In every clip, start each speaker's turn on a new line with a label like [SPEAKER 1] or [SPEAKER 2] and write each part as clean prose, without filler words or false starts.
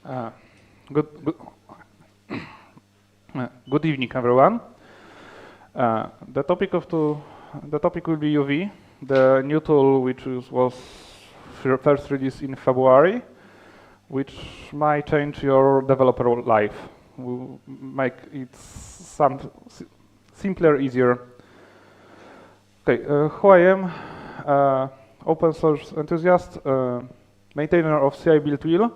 [SPEAKER 1] Uh, good, good, good evening, everyone. The topic will be UV, the new tool which was first released in February, which might change your developer life, will make it simpler, easier. Okay, who I am? Open source enthusiast, maintainer of CI build wheel.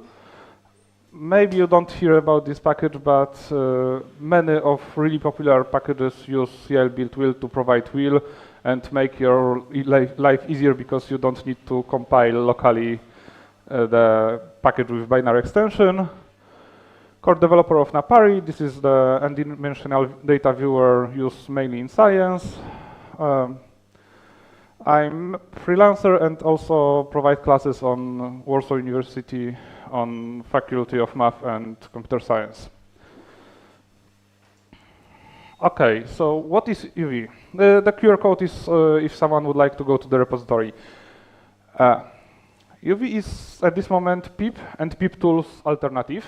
[SPEAKER 1] Maybe you don't hear about this package, but many of really popular packages use CI build wheel to provide wheel and make your life easier because you don't need to compile locally the package with binary extension. Core developer of Napari. This is the n-dimensional data viewer used mainly in science. I'm a freelancer and also provide classes on Warsaw University on Faculty of Math and Computer Science. Okay, so what is UV? The QR code is if someone would like to go to the repository. UV is at this moment pip and pip tools alternative,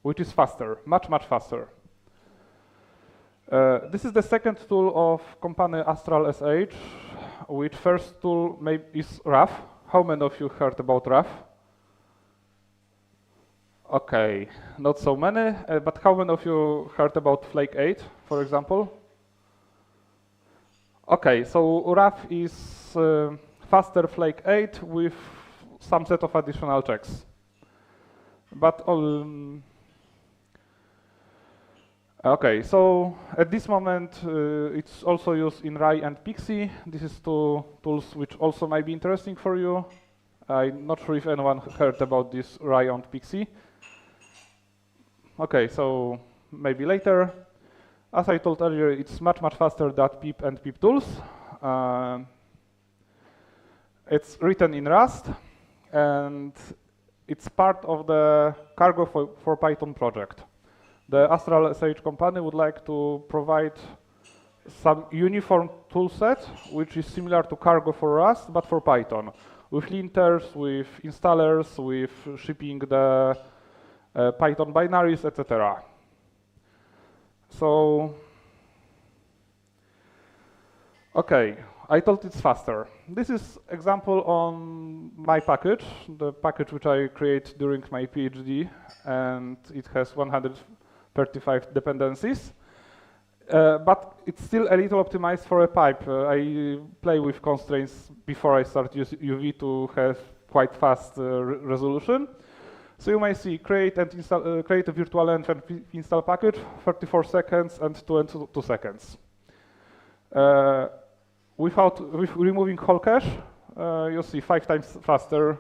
[SPEAKER 1] which is faster, much faster. This is the second tool of company astral.sh, which first tool is RAF. How many of you heard about RAF? Okay, not so many, but how many of you heard about Flake 8, for example? Okay, so RAF is faster Flake 8 with some set of additional checks. But okay, so at this moment it's also used in Rai and Pixie. This is two tools which also might be interesting for you. I'm not sure if anyone heard about this Rai and Pixie. Okay, so maybe later. As I told earlier, it's much faster than pip and pip tools. It's written in Rust, and it's part of the Cargo for Python project. The astral.sh company would like to provide some uniform toolset, which is similar to Cargo for Rust, but for Python, with linters, with installers, with shipping the Python binaries, etc. So, okay, I thought it's faster. This is example on my package, the package which I create during my PhD, and it has 135 dependencies. But it's still a little optimized for a pipe. I play with constraints before I start use UV to have quite fast resolution. So you may see create and install, create a virtual env and install package, 34 seconds and 22 seconds. With removing whole cache, you'll see 5 times faster.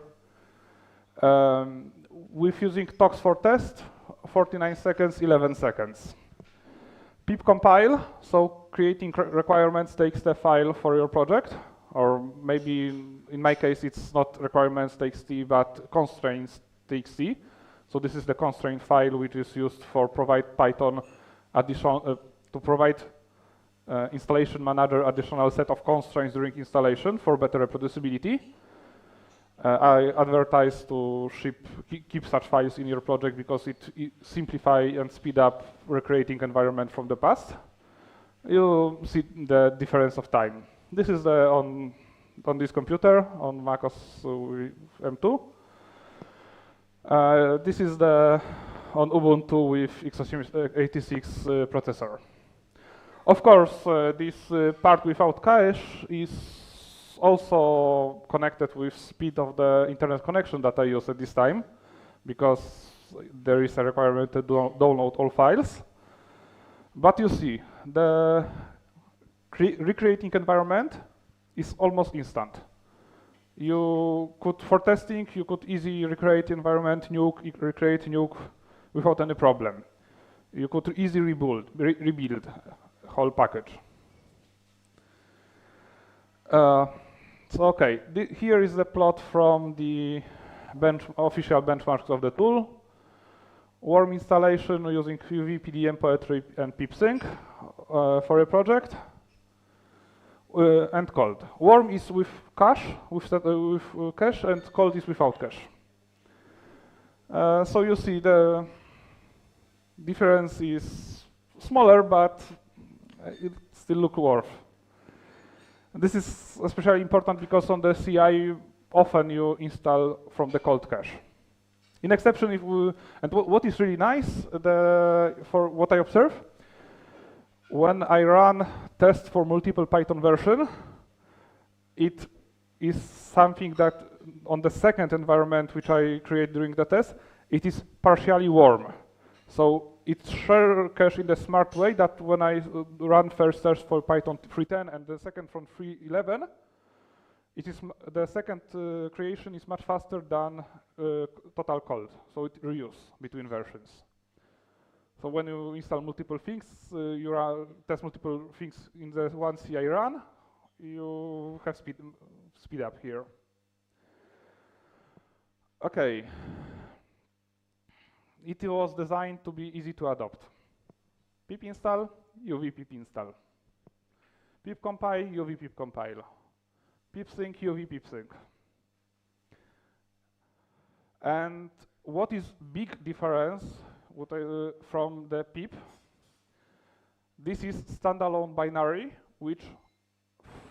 [SPEAKER 1] With using tox for test, 49 seconds, 11 seconds. Pip compile, so creating requirements takes the file for your project, or maybe in my case it's not requirements.txt but constraints.txt. So this is the constraint file which is used for provide Python additional to provide installation manager additional set of constraints during installation for better reproducibility. I advertise to keep such files in your project because it simplify and speed up recreating environment from the past. You see the difference of time. This is on this computer on macOS M2. This is on Ubuntu with x86 processor. Of course, this part without cache is also connected with speed of the internet connection that I use at this time, because there is a requirement to download all files. But you see, the recreating environment is almost instant. You could, for testing, you could easily recreate environment, recreate nuke without any problem. You could easily rebuild whole package. So okay, here is the plot from the official benchmarks of the tool. Worm installation using UV, PDM, Poetry, and pipsync for a project. And cold. Worm is with cache, with cache, and cold is without cache. So you see the difference is smaller, but it still looks worth. This is especially important because on the CI, often you install from the cold cache. In exception, if we, and what is really nice, for what I observe, when I run tests for multiple Python version, it is something that on the second environment which I create during the test, it is partially warm. So it shares cache in a smart way that when I run first test for Python 3.10 and the second from 3.11, it is the second creation is much faster than total cold. So it reuse between versions. So when you install multiple things, you test multiple things in the one CI run, you have speed up here. Okay. It was designed to be easy to adopt. Pip install, UV pip install. Pip compile, UV pip compile. Pip sync, UV pip sync. And what is big difference from the pip? This is standalone binary, which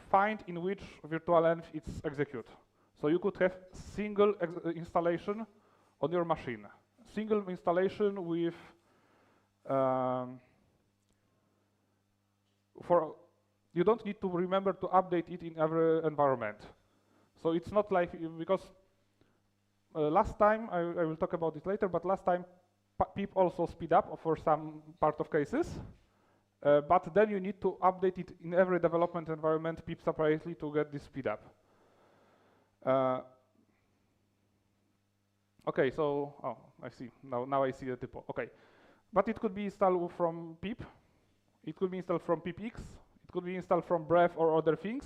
[SPEAKER 1] find in which virtual env it's execute. So you could have single installation on your machine. Single installation with you don't need to remember to update it in every environment. So it's not like, because last time, I will talk about it later, but last time pip also speed up for some part of cases. But then you need to update it in every development environment, pip separately, to get this speed up. Okay, so, oh, I see. Now I see the typo. Okay, but it could be installed from pip. It could be installed from pipx. It could be installed from bref or other things.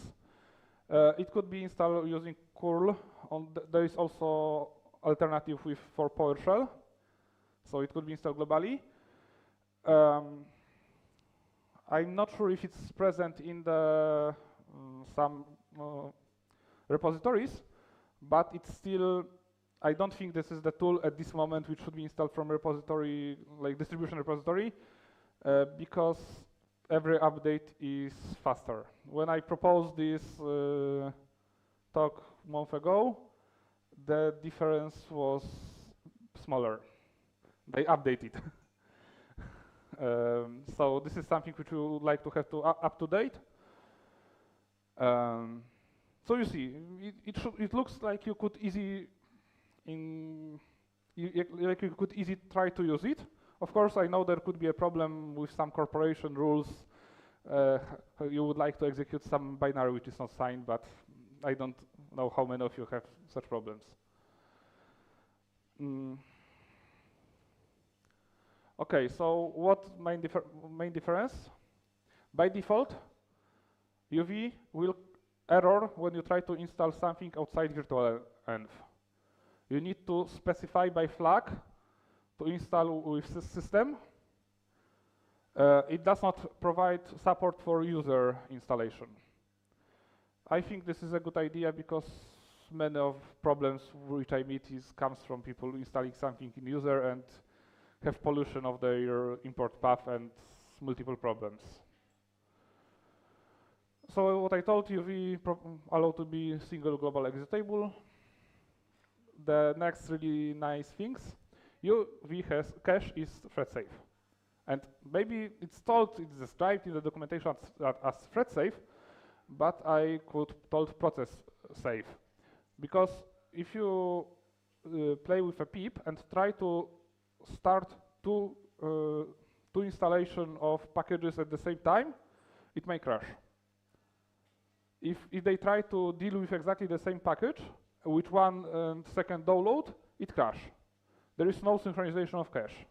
[SPEAKER 1] It could be installed using curl. There is also alternative for PowerShell. So it could be installed globally. I'm not sure if it's present in the some repositories, but it's still, I don't think this is the tool at this moment which should be installed from repository, like distribution repository, because every update is faster. When I proposed this talk a month ago, the difference was smaller. They updated. So this is something which we would like to have up to date. So you see, it looks like you could easily try to use it. Of course, I know there could be a problem with some corporation rules. You would like to execute some binary which is not signed, but I don't know how many of you have such problems. Okay, so what main difference? By default, UV will error when you try to install something outside virtual env. You need to specify by flag to install with system. It does not provide support for user installation. I think this is a good idea because many of problems which I meet comes from people installing something in user and have pollution of their import path and multiple problems. So what I told you, we allow to be single global executable. The next really nice things, UV cache is thread safe. And maybe it's described in the documentation as thread safe, but I could told process safe. Because if you play with a pip and try to start two installation of packages at the same time, it may crash. If they try to deal with exactly the same package with 1 second download, it crashes. There is no synchronization of cache.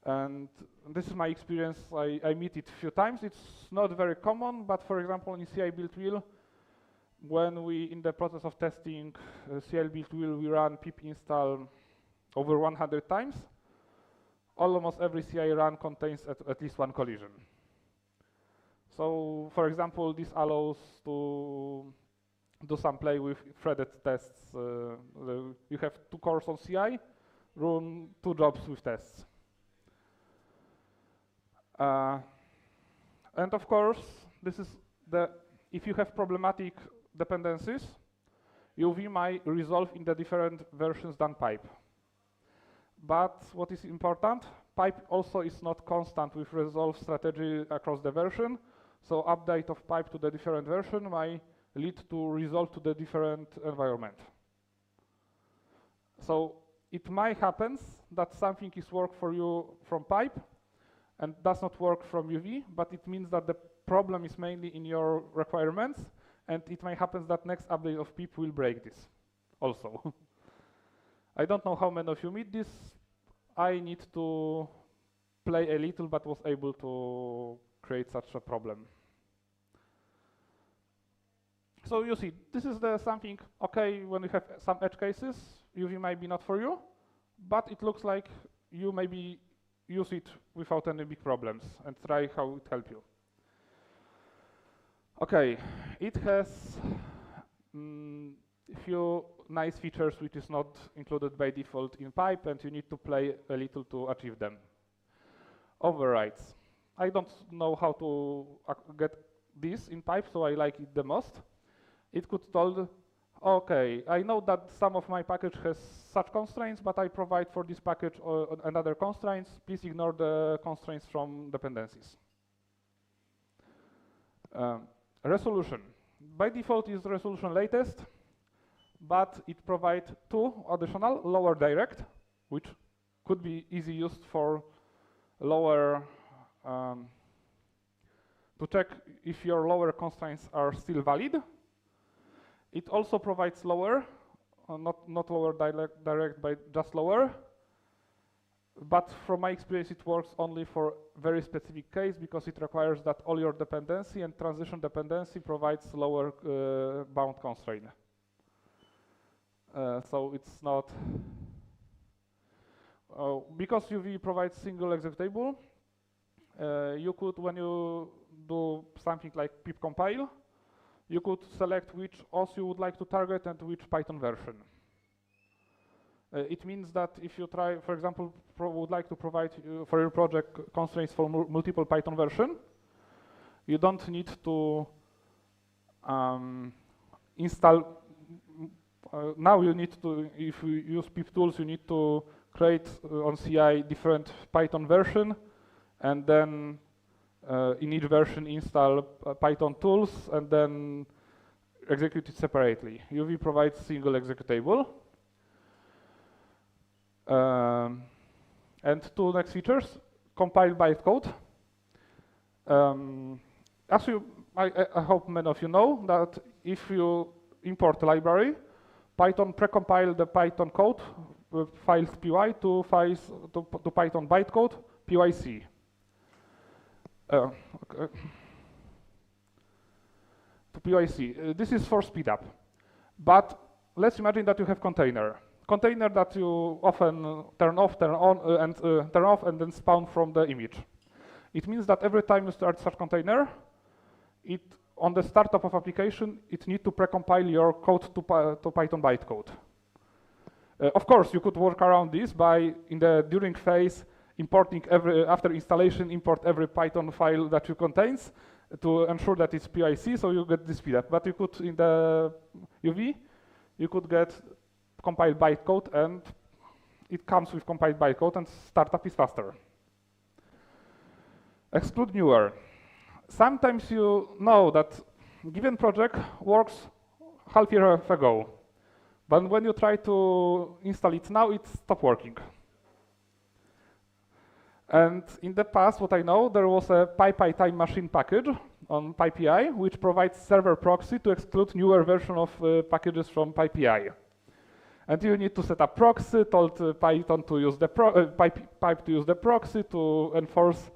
[SPEAKER 1] And this is my experience. I meet it a few times. It's not very common, but for example, in CI build wheel, when we, in the process of testing CI build wheel, we run pip install over 100 times. Almost every CI run contains at least one collision. So, for example, this allows to do some play with threaded tests. You have 2 cores on CI. run 2 jobs with tests. And of course, this is if you have problematic dependencies, UV might resolve in the different versions than pipe. But what is important, pipe also is not constant with resolve strategy across the version. So update of pipe to the different version might lead to resolve to the different environment. So it might happen that something is work for you from pipe and does not work from UV, but it means that the problem is mainly in your requirements, and it might happen that next update of PIP will break this also. I don't know how many of you meet this. I need to play a little, but was able to create such a problem. So you see, this is something, okay, when you have some edge cases, UV might be not for you, but it looks like you maybe use it without any big problems and try how it helps you. Okay, it has a few nice features which is not included by default in pipe, and you need to play a little to achieve them. Overrides. I don't know how to get this in pipe, so I like it the most. It could told, okay, I know that some of my package has such constraints, but I provide for this package another constraints. Please ignore the constraints from dependencies. Resolution. By default is resolution latest, but it provides 2 additional lower direct, which could be easy used for lower, to check if your lower constraints are still valid. It also provides lower, not lower direct, but just lower. But from my experience, it works only for very specific case because it requires that all your dependency and transition dependency provides lower bound constraint. So it's not, because UV provides single executable, you could, when you do something like pip compile, you could select which OS you would like to target and which Python version. It means that if you try, for example, would like to provide for your project constraints for multiple Python version, you don't need to install. Now you need to, if you use pip tools, you need to create on CI different Python version, and then in each version install Python tools, and then execute it separately. UV provides single executable. And 2 next features, compile bytecode. As I hope many of you know that if you import a library, Python precompile the Python code with files py to Python bytecode pyc. To pyc. This is for speed up. But let's imagine that you have container that you often turn off, turn off, and then spawn from the image. It means that every time you start such container, on the startup of application, it needs to precompile your code to Python bytecode. Of course, you could work around this by, in the during phase, importing after installation, import every Python file that you contains to ensure that it's PIC, so you get this speed up. But you could, in the UV, you could get compiled bytecode, and it comes with compiled bytecode, and startup is faster. Exclude newer. Sometimes you know that given project works half year ago, but when you try to install it now, it stops working. And in the past, what I know, there was a PyPy machine package on PyPI, which provides server proxy to exclude newer version of packages from PyPI. And you need to set up proxy, told Python to use the pipe to use the proxy to enforce,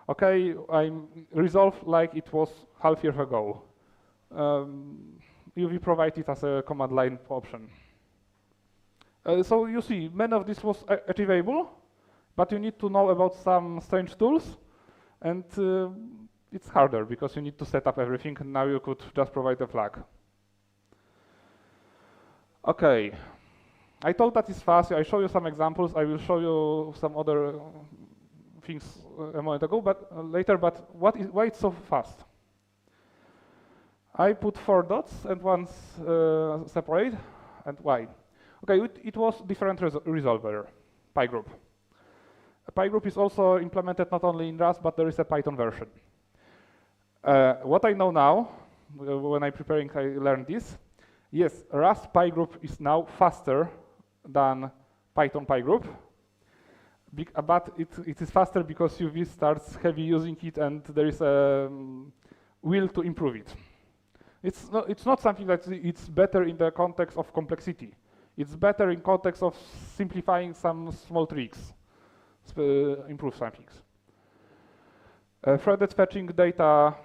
[SPEAKER 1] okay, I'm resolved like it was half year ago. UV provide it as a command line option. So you see, many of this was achievable, but you need to know about some strange tools, and it's harder because you need to set up everything, and now you could just provide a flag. Okay. I told that it's fast. I show you some examples. I will show you some other things a moment ago, but later. But why it's so fast? I put 4 dots and one's separate, and why? Okay, it was different resolver, PyGroup. PyGroup is also implemented not only in Rust, but there is a Python version. What I know now, when I'm preparing, I learned this. Yes, Rust PyGroup is now faster than Python PyGroup, but it is faster because UV starts heavy using it, and there is a will to improve it. It's not something that it's better in the context of complexity. It's better in context of simplifying some small tricks, improve some things. Threaded fetching data,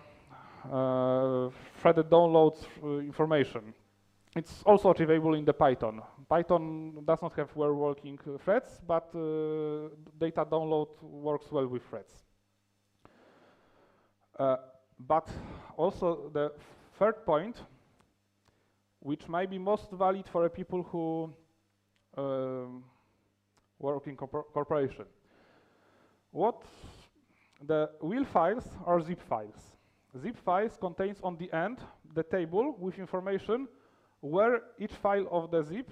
[SPEAKER 1] threaded downloads information. It's also achievable in the Python. Python does not have well-working threads, but data download works well with threads. But also the third point, which might be most valid for people who work in corporation. The wheel files are zip files. Zip files contains on the end the table with information where each file of the zip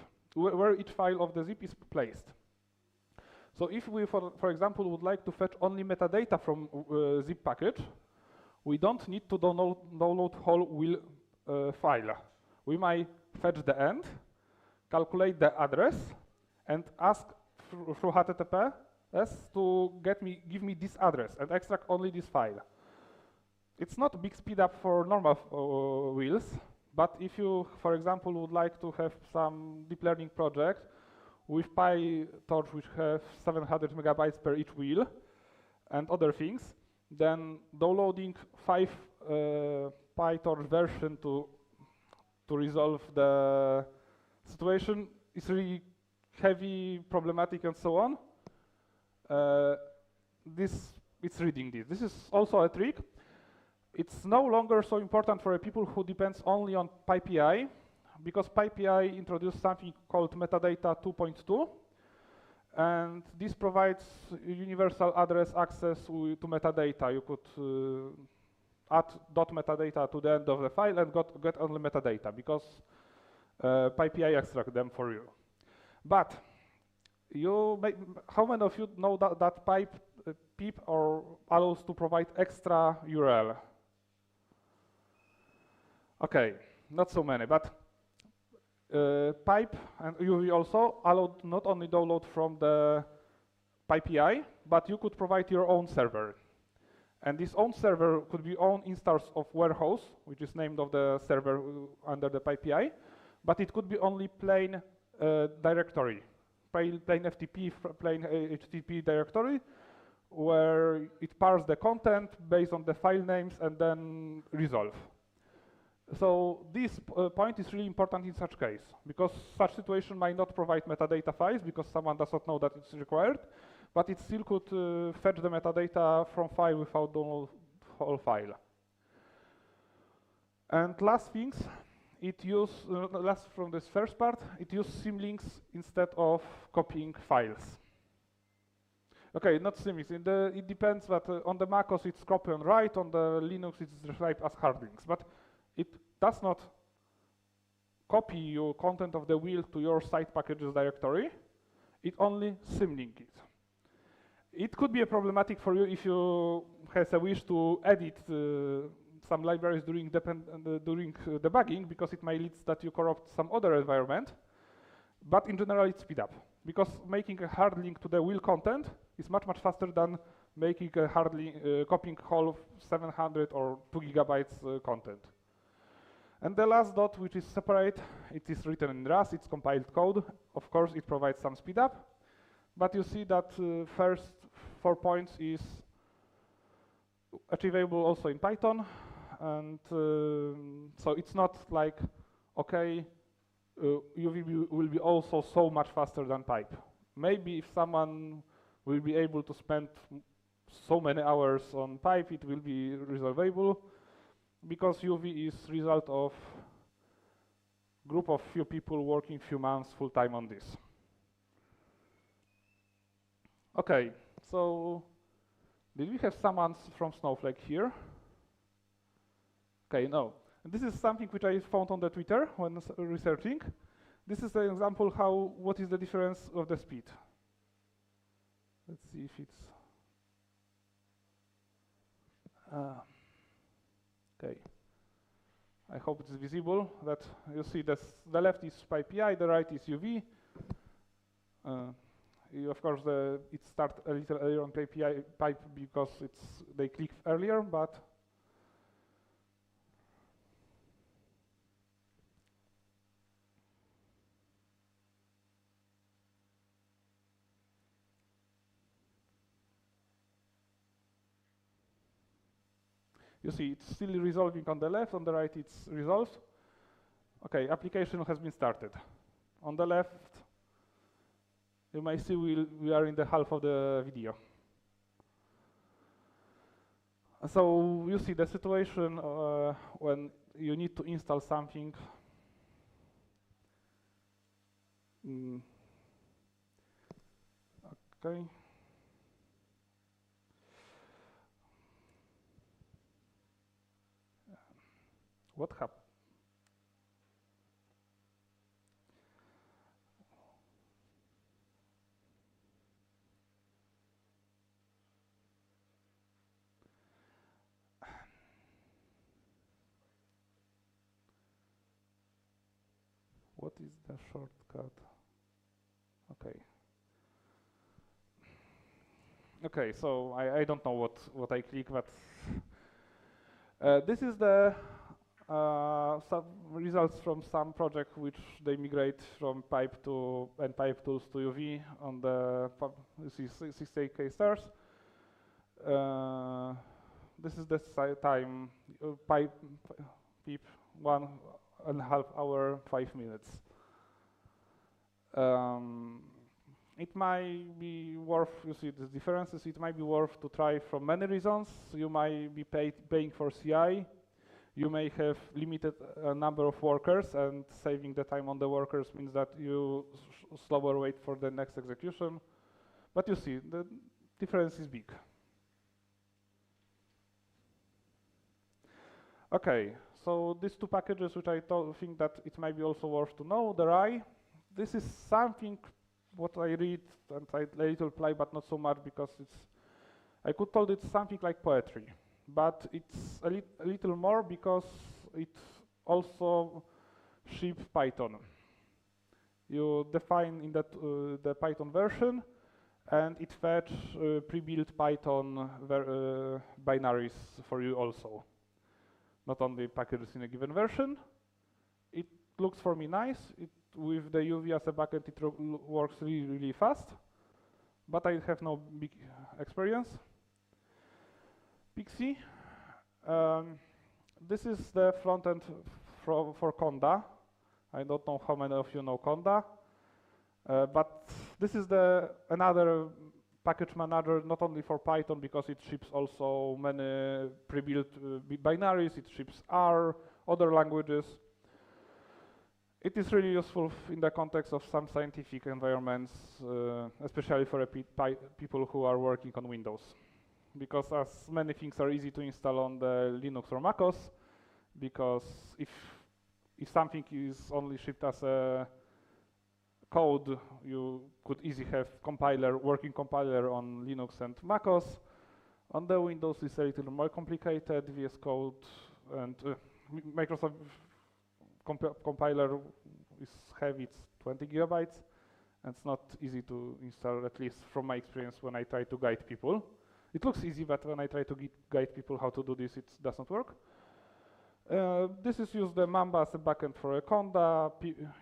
[SPEAKER 1] is placed. So if we, for example, would like to fetch only metadata from zip package, we don't need to download whole wheel file. We might fetch the end, calculate the address, and ask through HTTPS to give me this address and extract only this file. It's not a big speed up for normal wheels, but if you, for example, would like to have some deep learning project with PyTorch, which have 700 megabytes per each wheel, and other things, then downloading 5 PyTorch version to resolve the situation is really heavy, problematic, and so on. It's reading this. This is also a trick. It's no longer so important for people who depends only on PyPI, because PyPI introduced something called metadata 2.2, and this provides universal address access to metadata. You could add .metadata to the end of the file and get only metadata, because PyPI extract them for you. But how many of you know that pip allows to provide extra URL? Okay, not so many, but pipe and UV also allowed not only download from the PyPI, but you could provide your own server. And this own server could be own instance of warehouse, which is named of the server under the PyPI, but it could be only plain directory, plain FTP, plain HTTP directory, where it parses the content based on the file names and then resolve. So this point is really important in such case, because such situation might not provide metadata files because someone does not know that it's required, but it still could fetch the metadata from file without download whole file. And last things, last from this first part, it uses symlinks instead of copying files. Okay, not symlinks. It depends, but on the MacOS it's copy and write, on the Linux it's described as hard links. But it does not copy your content of the wheel to your site packages directory. It only symlink it. It could be a problematic for you if you have a wish to edit some libraries during debugging, because it may lead that you corrupt some other environment. But in general, it's speed up, because making a hard link to the wheel content is much faster than making a hard link, copying whole 700 or 2 gigabytes content. And the last dot, which is separate, it is written in Rust, it's compiled code. Of course, it provides some speed up, but you see that first 4 points is achievable also in Python, and so it's not like, okay, UV will be also so much faster than pipe. Maybe if someone will be able to spend so many hours on pipe, it will be resolvable, because UV is result of group of few people working few months full time on this. Okay, so did we have someone from Snowflake here? Okay, no. And this is something which I found on the Twitter when researching. This is an example what is the difference of the speed. Let's see if it's okay. I hope it's visible that you see this, the left is PyPI, the right is UV. Of course, it starts a little earlier on PyPI pipe because they click earlier, but you see it's still resolving on the left, on the right it's resolved. Okay, application has been started. On the left, you may see we are in the half of the video. So you see the situation when you need to install something. Okay. What happened? What is the shortcut? Okay. Okay, so I don't know what I click, but this is the some results from some project which they migrate from pipe to and pipe tools to UV on the this is 68K stars. This is the time pipe PEEP 1.5 hour 5 minutes. It might be worth, you see the differences, it might be worth to try from many reasons. You might be paying for CI. You may have limited number of workers, and saving the time on the workers means that you slower wait for the next execution. But you see, the difference is big. Okay, so these two packages which I think that it might be also worth to know, the RAI, this is something what I read and I little play, but not so much because I could tell it's something like poetry, but it's a little more because it also ships Python. You define in that the Python version, and it fetch pre-built Python binaries for you also. Not only packages in a given version. It looks for me nice. With the UV as a backend, it works really, really fast, but I have no big experience. Pixie. This is the frontend for Conda. I don't know how many of you know Conda, but this is another package manager, not only for Python, because it ships also many pre-built binaries, it ships R, other languages. It is really useful in the context of some scientific environments, especially for people who are working on Windows. Because as many things are easy to install on the Linux or MacOS, because if something is only shipped as a code, you could easily have working compiler on Linux and MacOS. On the Windows, it's a little more complicated. VS Code and Microsoft compiler is heavy, it's 20 gigabytes, and it's not easy to install, at least from my experience when I try to guide people. It looks easy, but when I try to guide people how to do this, it doesn't work. This is used the Mamba as a backend for a Conda,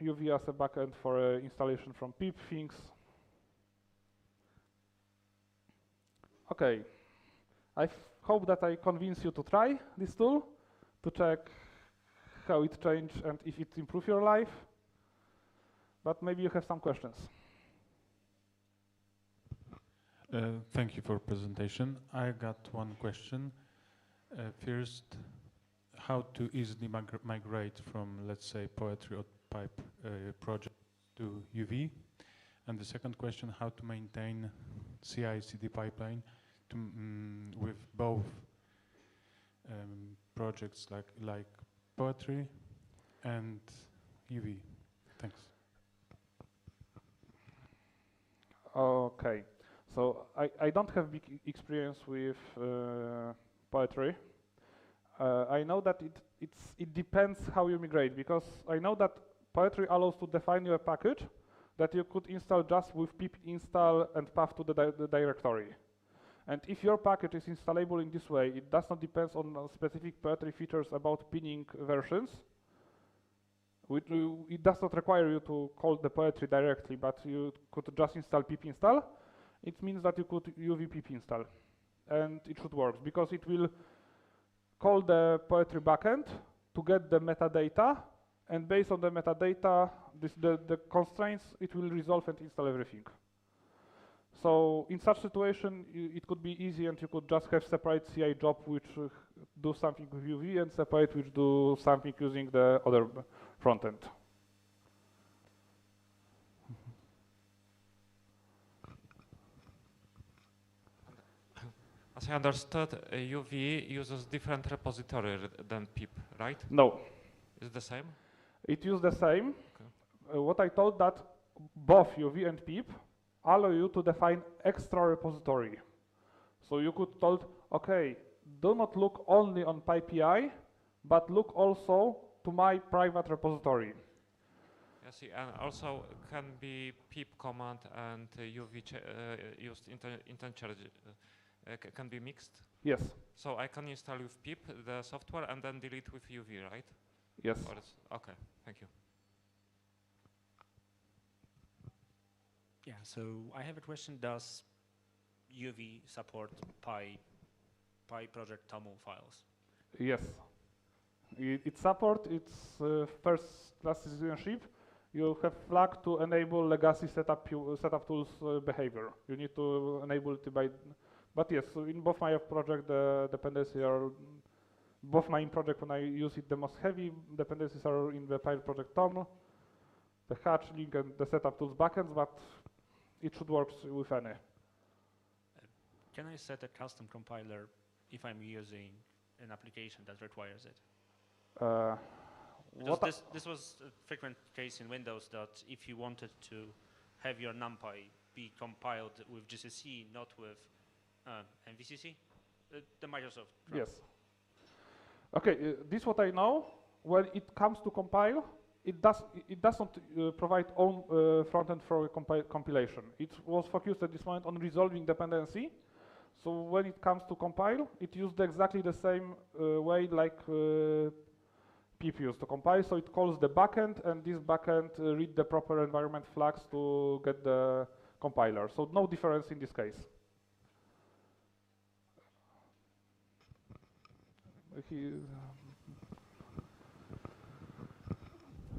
[SPEAKER 1] UV as a backend for installation from pip things. Okay, I hope that I convince you to try this tool, to check how it changed and if it improved your life. But maybe you have some questions.
[SPEAKER 2] Thank you for presentation. I got one question. First, how to easily migrate from, let's say, poetry or pipe project to UV? And the second question, how to maintain CI/CD pipeline to, with both projects like Poetry and UV? Thanks.
[SPEAKER 1] Okay, so I don't have big experience with Poetry. I know that it depends how you migrate, because I know that Poetry allows to define you a package that you could install just with pip install and path to the directory. And if your package is installable in this way, it does not depend on specific Poetry features about pinning versions. It does not require you to call the Poetry directly, but you could just install pip install. It means that you could UV pip install, and it should work, because it will call the Poetry backend to get the metadata, and based on the metadata, the constraints, it will resolve and install everything. So in such situation, it could be easy, and you could just have separate CI job which do something with UV and separate which do something using the other front end.
[SPEAKER 3] As I understood, UV uses different repository than pip, right?
[SPEAKER 1] No.
[SPEAKER 3] Is it the same?
[SPEAKER 1] It uses the same.
[SPEAKER 3] Okay.
[SPEAKER 1] What I told that both UV and pip allow you to define extra repository. So you could told, okay, do not look only on PyPI, but look also to my private repository.
[SPEAKER 3] I see, and also can be pip command and UV used interchange can be mixed?
[SPEAKER 1] Yes.
[SPEAKER 3] So I can install with pip the software and then delete with UV, right?
[SPEAKER 1] Yes.
[SPEAKER 3] Okay, thank you.
[SPEAKER 4] Yeah, so I have a question. Does UV support PyProject TOML files?
[SPEAKER 1] Yes. It supports its first class citizenship. You have flag to enable legacy setup tools behavior. You need to enable it by, but yes, so in both my project, the dependencies are, both my project when I use it, the most heavy dependencies are in the PyProject TOML, the hatch link and the setup tools backends, but it should work with any.
[SPEAKER 4] Can I set a custom compiler if I'm using an application that requires it? This was a frequent case in Windows, that if you wanted to have your NumPy be compiled with GCC, not with MVCC, the Microsoft.
[SPEAKER 1] Yes. Okay, this is what I know. When it comes to compile, it doesn't provide own front-end for compilation. It was focused at this moment on resolving dependency. So when it comes to compile, it used exactly the same way like pip used to compile. So it calls the backend, and this backend read the proper environment flags to get the compiler. So no difference in this case.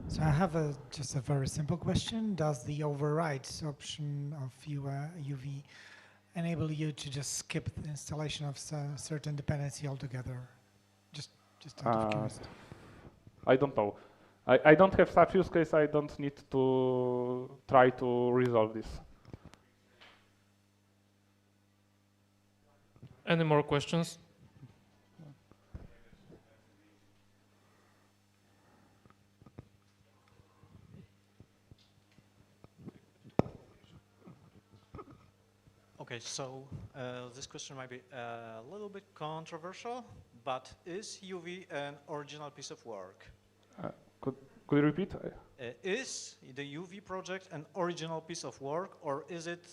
[SPEAKER 5] So I have just a very simple question. Does the overrides option of UV enable you to just skip the installation of certain dependency altogether? Just out of curiosity.
[SPEAKER 1] I don't know. I don't have such use case. I don't need to try to resolve this.
[SPEAKER 6] Any more questions?
[SPEAKER 7] Okay, so this question might be a little bit controversial, but is UV an original piece of work?
[SPEAKER 1] Could you repeat?
[SPEAKER 7] Is the UV project an original piece of work, or is it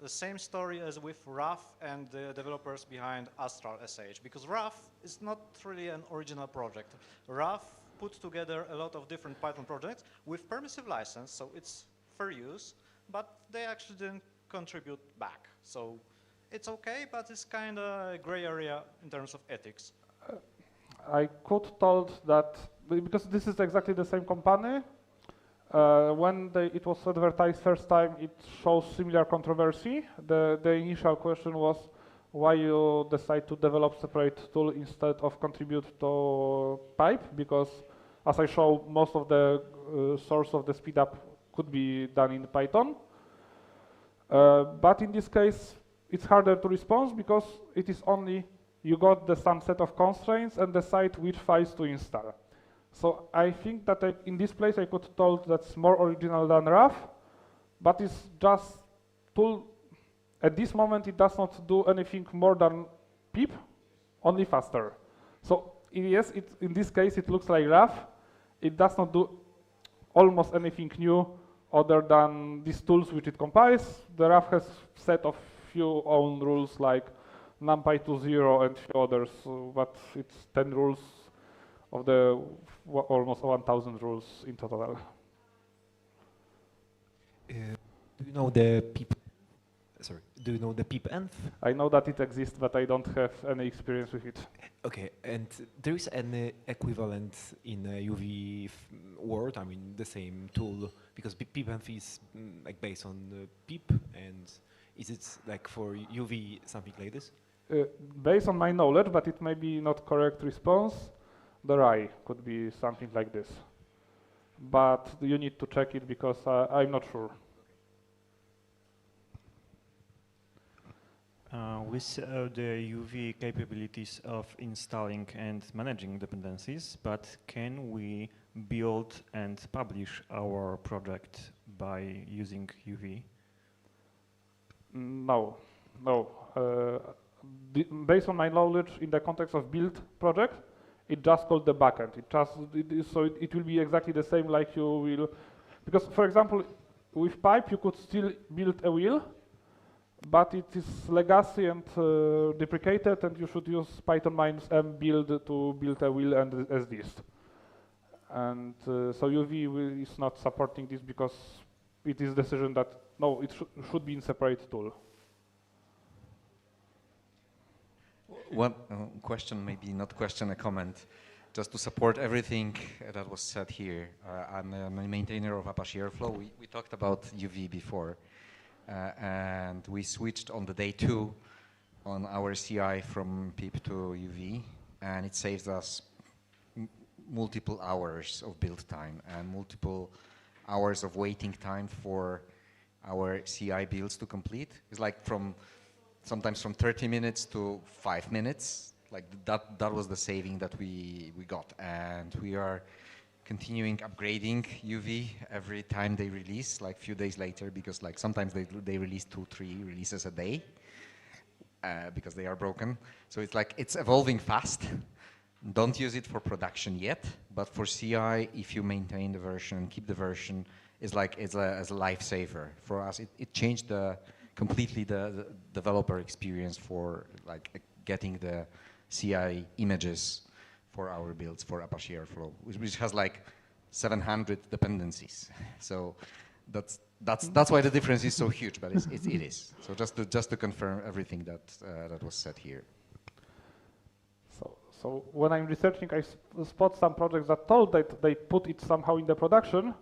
[SPEAKER 7] the same story as with RAF and the developers behind astral.sh? Because RAF is not really an original project. RAF put together a lot of different Python projects with permissive license, so it's fair use, but they actually didn't contribute back. So it's okay, but it's kind of a gray area in terms of ethics.
[SPEAKER 1] I could told that, because this is exactly the same company, when it was advertised first time, it shows similar controversy. The initial question was why you decide to develop separate tool instead of contribute to pipe, because as I show, most of the source of the speedup could be done in Python. But in this case, it's harder to respond because it is only you got the some set of constraints and decide which files to install. So I think that in this place I could told that's more original than RAF, but it's just tool. At this moment, it does not do anything more than pip, only faster. So yes, in this case, it looks like RAF. It does not do almost anything new other than these tools which it compiles. The RAF has set of few own rules like numpy to 0 and few others, but it's 10 rules of the almost 1,000 rules in total.
[SPEAKER 6] Do you know the pip? Sorry. Do you know the pipenv?
[SPEAKER 1] I know that it exists, but I don't have any experience with it.
[SPEAKER 6] Okay, and there is an equivalent in UV world. I mean, the same tool because pipenv is like based on pip, and is it like for UV something like this?
[SPEAKER 1] Based on my knowledge, but it may be not correct response, the RAI could be something like this. But you need to check it because I'm not sure.
[SPEAKER 8] With the UV capabilities of installing and managing dependencies, but can we build and publish our project by using UV?
[SPEAKER 1] No. Based on my knowledge in the context of build project, it just called the backend. It will be exactly the same like you will, because for example, with pipe you could still build a wheel, but it is legacy and deprecated, and you should use Python -m build to build a wheel and as this. And so UV is not supporting this because it is decision that no, it should be in separate tool.
[SPEAKER 9] One question, maybe not question, a comment, just to support everything that was said here. I'm a maintainer of Apache Airflow. We talked about UV before. And we switched on the day 2 on our CI from pip to UV, and it saves us multiple hours of build time and multiple hours of waiting time for our CI builds to complete. It's like sometimes from 30 minutes to 5 minutes. Like that was the saving that we got, and we are continuing upgrading UV every time they release, like few days later, because like sometimes they release 2-3 releases a day because they are broken. So it's like it's evolving fast. Don't use it for production yet, but for CI, if you maintain the version and keep the version, it's a lifesaver for us. It changed completely the developer experience for like getting the CI images for our builds for Apache Airflow, which has like 700 dependencies. So that's why the difference is so huge, but it is. So just to confirm everything that was said here.
[SPEAKER 1] So when I'm researching, I spot some projects that told that they put it somehow in the production,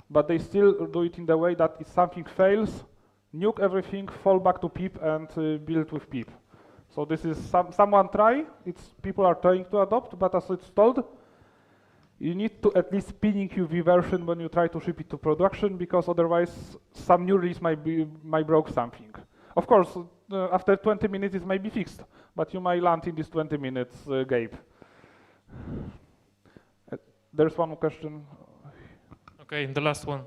[SPEAKER 1] but they still do it in the way that if something fails, nuke everything, fall back to pip, and build with pip. So this is someone try. People are trying to adopt, but as it's told, you need to at least pinning UV version when you try to ship it to production, because otherwise some new release might broke something. Of course, after 20 minutes it might be fixed, but you might land in this 20 minutes gap. There's one more question.
[SPEAKER 10] Okay, the last one.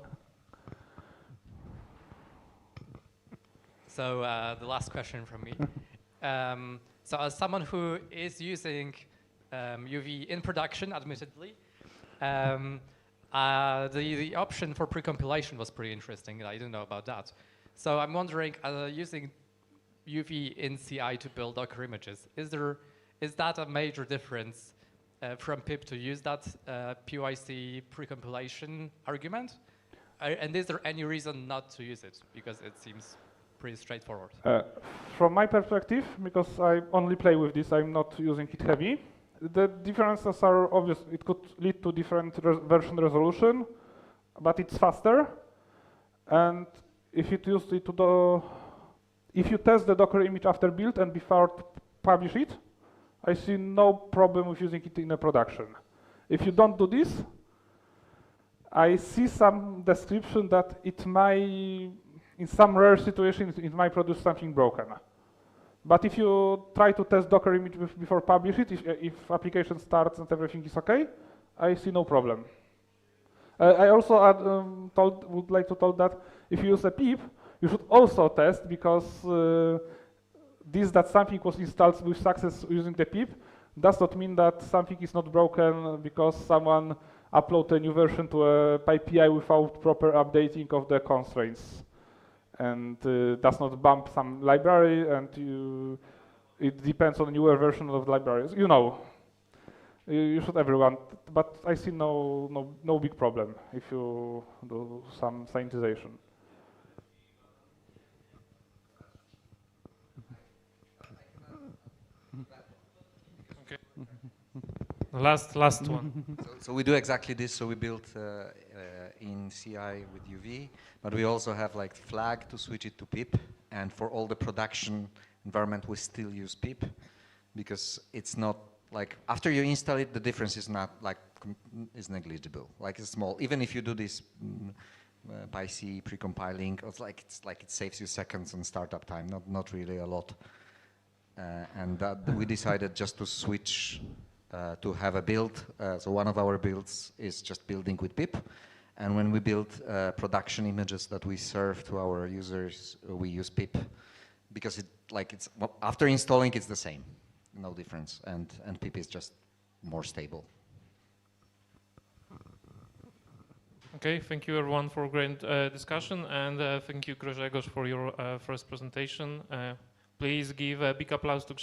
[SPEAKER 11] So the last question from me. So as someone who is using UV in production, admittedly, the option for pre-compilation was pretty interesting. I didn't know about that. So I'm wondering, using UV in CI to build Docker images, is that a major difference from pip to use that PYC pre-compilation argument? And is there any reason not to use it? Because it seems pretty straightforward.
[SPEAKER 1] From my perspective, because I only play with this, I'm not using it heavy. The differences are obvious. It could lead to different version resolution, but it's faster. And if you use it if you test the Docker image after build and before publish it, I see no problem with using it in a production. If you don't do this, I see some description that it might in some rare situations, it might produce something broken. But if you try to test Docker image before publish it, if application starts and everything is okay, I see no problem. I also would like to tell that if you use a pip, you should also test, because that something was installed with success using the pip does not mean that something is not broken because someone uploaded a new version to a PyPI without proper updating of the constraints, and does not bump some library, and it depends on the newer version of the libraries. You know, you should everyone, but I see no big problem if you do some sanitization.
[SPEAKER 10] Okay. Last one.
[SPEAKER 9] So we do exactly this. So we built in CI with UV, but we also have like flag to switch it to pip. And for all the production environment, we still use pip, because it's not like after you install it, the difference is not like is negligible. Like it's small. Even if you do this PyC pre-compiling, it's like it saves you seconds on startup time. Not really a lot. And we decided just to switch to have a build. So one of our builds is just building with pip. And when we build production images that we serve to our users, we use pip, because after installing, it's the same, no difference. And pip is just more stable.
[SPEAKER 10] Okay, thank you everyone for a great discussion, and thank you Grzegorz for your first presentation. Please give a big applause to Grzegorz.